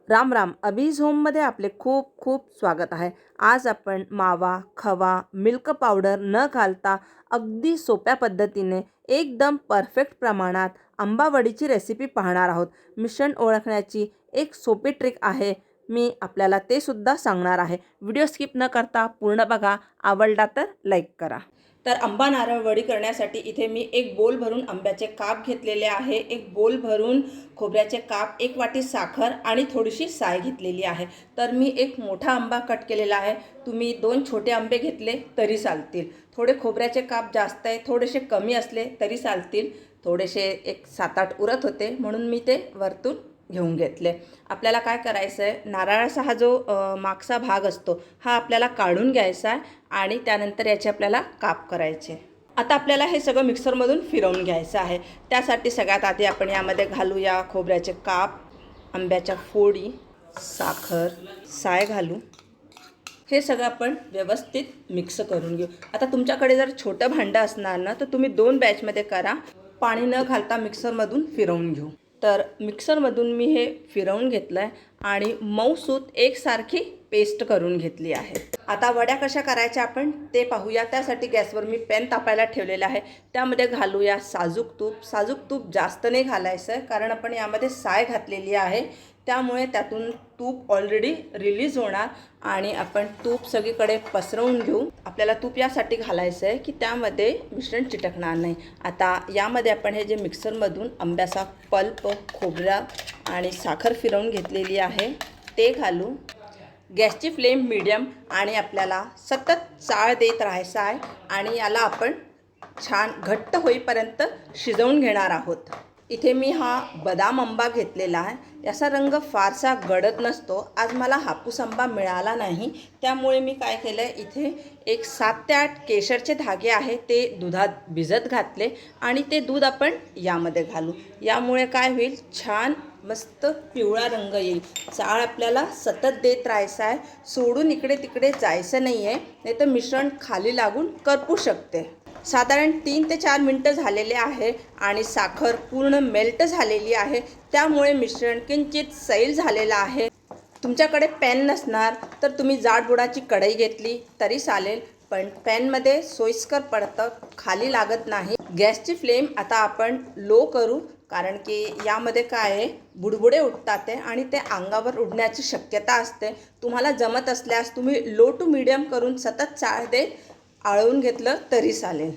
राम राम. अभीज होममध्ये आपले खूप खूप स्वागत आहे. आज आपण मावा, खवा, मिल्क पावडर न घालता अगदी सोप्या पद्धतीने एकदम परफेक्ट प्रमाणात आंबावडीची रेसिपी पाहणार आहोत. मिश्रण ओळखण्याची एक सोपी ट्रिक आहे. मी आपल्याला ते सुद्धा सांगणार आहे. व्हिडिओ स्किप न करता पूर्ण बघा. आवडला तर लाईक करा. तर आंबा नारळ वडी करण्यासाठी इथे मी एक बोल भरून आंब्याचे काप घेतलेले आहे, एक बोल भरून खोबऱ्याचे काप, एक वाटी साखर आणि थोडीशी साय घेतलेली आहे. तर मी एक मोठा आंबा कट केलेला आहे. तुम्ही 2 छोटे आंबे घेतले तरी चालतील. थोडे खोबऱ्याचे काप जास्त आहे, थोडेसे कमी असले तरी चालतील. थोडेसे एक 7-8 उरत होते म्हणून मी ते वरतून घेऊन घेतले. आपल्याला काय करायचं आहे, नारळाचा हा जो मागचा भाग असतो हा आपल्याला काढून घ्यायचा आहे आणि त्यानंतर याचे आपल्याला काप करायचे. आता आपल्याला हे सगळं मिक्सरमधून फिरवून घ्यायचं आहे. त्यासाठी सगळ्यात आधी आपण यामध्ये घालूया खोबऱ्याचे काप, आंब्याच्या फोडी, साखर, साय घालू. हे सगळं आपण व्यवस्थित मिक्स करून घेऊ. आता तुमच्याकडे जर छोटं भांडं असणार ना तर तुम्ही 2 बॅचमध्ये करा. पाणी न घालता मिक्सरमधून फिरवून घेऊ. तर मिक्सरमधून मी हे फिरवून घेतलं आहे आणि मऊसूत एकसारखी पेस्ट करून घेतली आहे. आता वड्या कशा करायच्या आपण ते पाहूया. त्यासाठी गॅसवर मी पॅन तापायला ठेवलेला आहे. त्यामध्ये घालूया साजूक तूप. साजूक तूप जास्त नाही घालायचं आहे कारण आपण यामध्ये साय घातलेली आहे, त्यामुळे त्यातून तूप ऑलरेडी रिलीज होणार आणि आपण तूप सगळीकडे पसरवून घेऊ. आपल्याला तूप यासाठी घालायचं आहे की त्यामध्ये मिश्रण चिटकणार नाही. आता यामध्ये आपण हे जे मिक्सरमधून आंब्याचा पल्प, खोबरा आणि साखर फिरवून घेतलेली आहे ते घालू. गॅसची फ्लेम मीडियम आणि आपल्याला सतत चाळ देत राहायचं आहे आणि याला आपण छान घट्ट होईपर्यंत शिजवून घेणार आहोत. इथे मी हा बदाम आंबा घेतलेला आहे. याचा रंग फारसा गडद नसतो. आज मला हापूस आंबा मिळाला नाही, त्यामुळे मी काय केलं आहे, इथे एक 7 ते 8 केशरचे धागे आहे ते दुधात भिजत घातले आणि ते दूध आपण यामध्ये घालू. यामुळे काय होईल, छान मस्त पिवळा रंग येईल. चाळ आपल्याला सतत देत राहायचं आहे, सोडून इकडे तिकडे जायचं नाही आहे, नाही तर मिश्रण खाली लागून करपू शकते. साधारण 3 ते 4 मिनटं झालेले आहे आणि साखर पूर्ण मेल्ट झालेली आहे, त्यामुळे मिश्रण किंचित सैल झालेलं आहे. तुमच्याकडे पॅन नसणार तर तुम्ही जाडबुडाची कढई घेतली तरी चालेल, पण पॅनमध्ये सोयीस्कर पडतं, खाली लागत नाही. गॅसची फ्लेम आता आपण लो करू कारण की यामध्ये काय आहे, बुडबुडे उठतात आणि ते अंगावर उडण्याची शक्यता असते. तुम्हाला जमत असल्यास तुम्ही लो टू मीडियम करून सतत चाळ देत आळवून घेतलं तरी चालेल.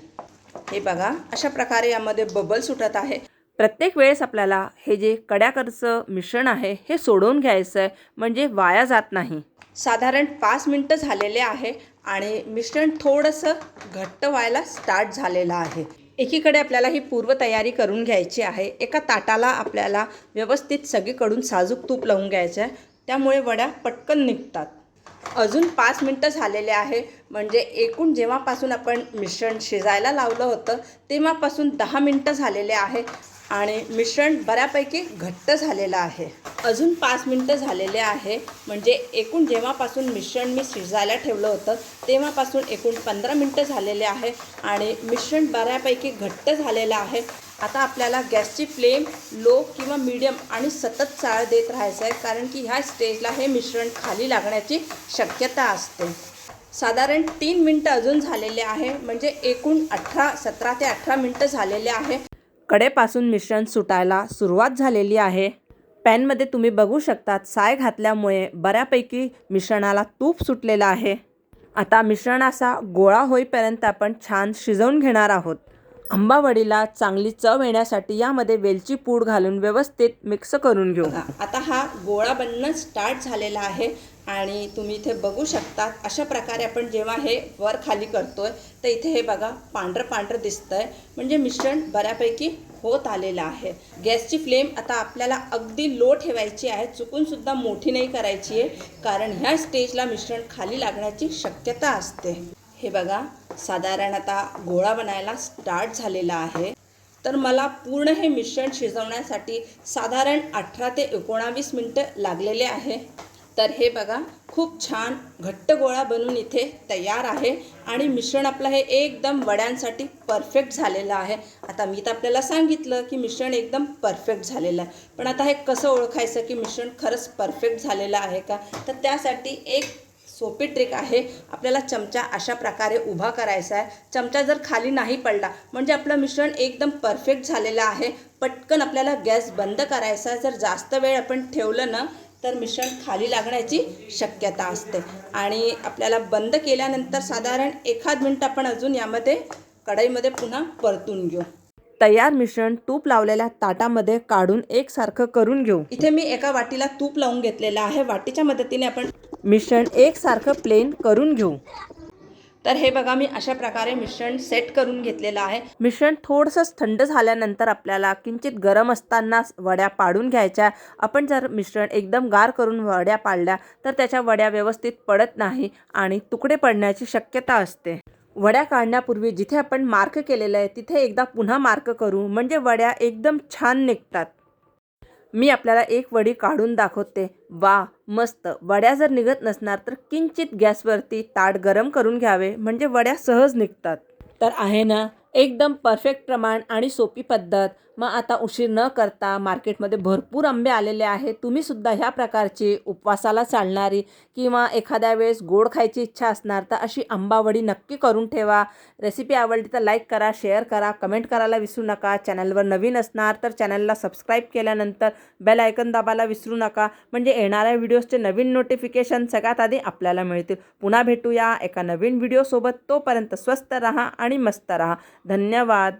हे बघा, अशा प्रकारे यामध्ये बबल सुटत आहे. प्रत्येक वेळेस आपल्याला हे जे कड्याकरचं मिश्रण आहे हे सोडून घ्यायचं आहे, म्हणजे वाया जात नाही. साधारण 5 मिनटं झालेले आहे आणि मिश्रण थोडंसं घट्ट व्हायला स्टार्ट झालेलं आहे. एकीकडे आपल्याला ही पूर्वतयारी करून घ्यायची आहे. एका ताटाला आपल्याला व्यवस्थित सगळीकडून साजूक तूप लावून घ्यायचं आहे, त्यामुळे वड्या पटकन निघतात. अजून 5 मिनटं झालेले आहे, म्हणजे एकूण जेव्हापासून आपण मिश्रण शिजायला लावलं होतं तेव्हापासून 10 मिनटं झालेले आहे आणि मिश्रण बऱ्यापैकी घट्ट झालेलं आहे. अजून 5 मिनटं झालेले आहे, म्हणजे एकूण जेव्हापासून मिश्रण मी शिजायला ठेवलं होतं तेव्हापासून एकूण 15 मिनटं झालेले आहे आणि मिश्रण बऱ्यापैकी घट्ट झालेलं आहे. आता आपल्याला गॅसची फ्लेम लो किंवा मीडियम आणि सतत चाळ देत राहायचं आहे, कारण की ह्या स्टेजला हे मिश्रण खाली लागण्याची शक्यता असते. साधारण 3 मिनटं अजून झालेले आहे, म्हणजे एकूण 17 ते 18 मिनटं झालेले आहे. कडेपासून मिश्रण सुटायला सुरुवात झालेली आहे. पॅनमध्ये तुम्ही बघू शकता साय घातल्यामुळे बऱ्यापैकी मिश्रणाला तूप सुटलेलं आहे. आता मिश्रणाचा गोळा होईपर्यंत आपण छान शिजवून घेणार आहोत. आंबावडीला चांगली चव येण्यासाठी यामध्ये वेलची पूड घालून व्यवस्थित मिक्स करून घेऊ. आता हा गोळा बनणं स्टार्ट झालेला आहे आणि तुम्ही इथे बघू शकता अशा प्रकारे आपण जेव्हा हे वर खाली करतोय तर इथे हे बघा पांढरं पांढरं दिसतंय, म्हणजे मिश्रण बऱ्यापैकी होत आलेलं आहे. गॅसची फ्लेम आता आपल्याला अगदी लो ठेवायची आहे, चुकूनसुद्धा मोठी नाही करायची आहे, कारण ह्या स्टेजला मिश्रण खाली लागण्याची शक्यता असते. हे बघा, साधारण आता गोळा बनायला स्टार्ट झालेला आहे. तर मला पूर्ण हे मिश्रण शिजवण्यासाठी साधारण 18 ते 19 मिनटं लागलेले आहे. तर हे बघा, खूप छान घट्ट गोळा बनून इथे तयार आहे आणि मिश्रण आपलं हे एकदम वड्यांसाठी परफेक्ट झालेलं आहे. आता मी तर आपल्याला सांगितलं की मिश्रण एकदम परफेक्ट झालेलं आहे, पण आता हे कसं ओळखायचं की मिश्रण खरंच परफेक्ट झालेलं आहे का? तर त्यासाठी एक सोपी ट्रिक आहे. आपल्याला चमचा अशा प्रकारे उभा करायचा आहे. चमचा जर खाली नाही पडला म्हणजे आपलं मिश्रण एकदम परफेक्ट झालेलं आहे. पटकन आपल्याला गॅस बंद करायचा आहे. जर जास्त वेळ आपण ठेवलं ना तर मिश्रण खाली लागण्याची शक्यता असते आणि आपल्याला बंद केल्यानंतर साधारण 1 मिनिट आपण अजून यामध्ये कढईमध्ये पुन्हा परतून घेऊ. तयार मिश्रण तूप लावलेल्या ताटामध्ये काढून एकसारखं करून घेऊ. इथे मी एका वाटीला तूप लावून घेतलेलं आहे. वाटीच्या मदतीने आपण मिश्रण एकसारखं प्लेन करून घेऊ. तर हे बघा मी अशा प्रकारे मिश्रण सेट करून घेतलेलं आहे. मिश्रण थोडंसं थंड झाल्यानंतर आपल्याला किंचित गरम असताना वड्या पाडून घ्यायच्या. आपण जर मिश्रण एकदम गार करून वड्या पाडल्या तर त्याच्या वड्या व्यवस्थित पडत नाही आणि तुकडे पडण्याची शक्यता असते. वड्या काढण्यापूर्वी जिथे आपण मार्क केलेलं आहे तिथे एकदा पुन्हा मार्क करू म्हणजे वड्या एकदम छान निघतात. मी आपल्याला एक वडी काढून दाखवते. वा मस्त. वड्या जर निघत नसणार तर किंचित गॅसवरती ताट गरम करून घ्यावे म्हणजे वड्या सहज निघतात. तर आहे ना एकदम परफेक्ट प्रमाण आणि सोपी पद्धत. मग आता उशीर न करता मार्केटमध्ये भरपूर आंबे आलेले आहेत. तुम्हीसुद्धा ह्या प्रकारची उपवासाला चालणारी किंवा एखाद्या वेळेस गोड खायची इच्छा असणार तर अशी आंबावडी नक्की करून ठेवा. रेसिपी आवडली तर लाईक करा, शेअर करा, कमेंट करायला विसरू नका. चॅनलवर नवीन असणार तर चॅनलला सबस्क्राईब केल्यानंतर बेल आयकन दाबायला विसरू नका म्हणजे येणाऱ्या व्हिडिओजचे नवीन नोटिफिकेशन सगळ्यात आधी आपल्याला मिळतील. पुन्हा भेटूया एका नवीन व्हिडिओसोबत. तोपर्यंत स्वस्त रहा आणि मस्त रहा. धन्यवाद.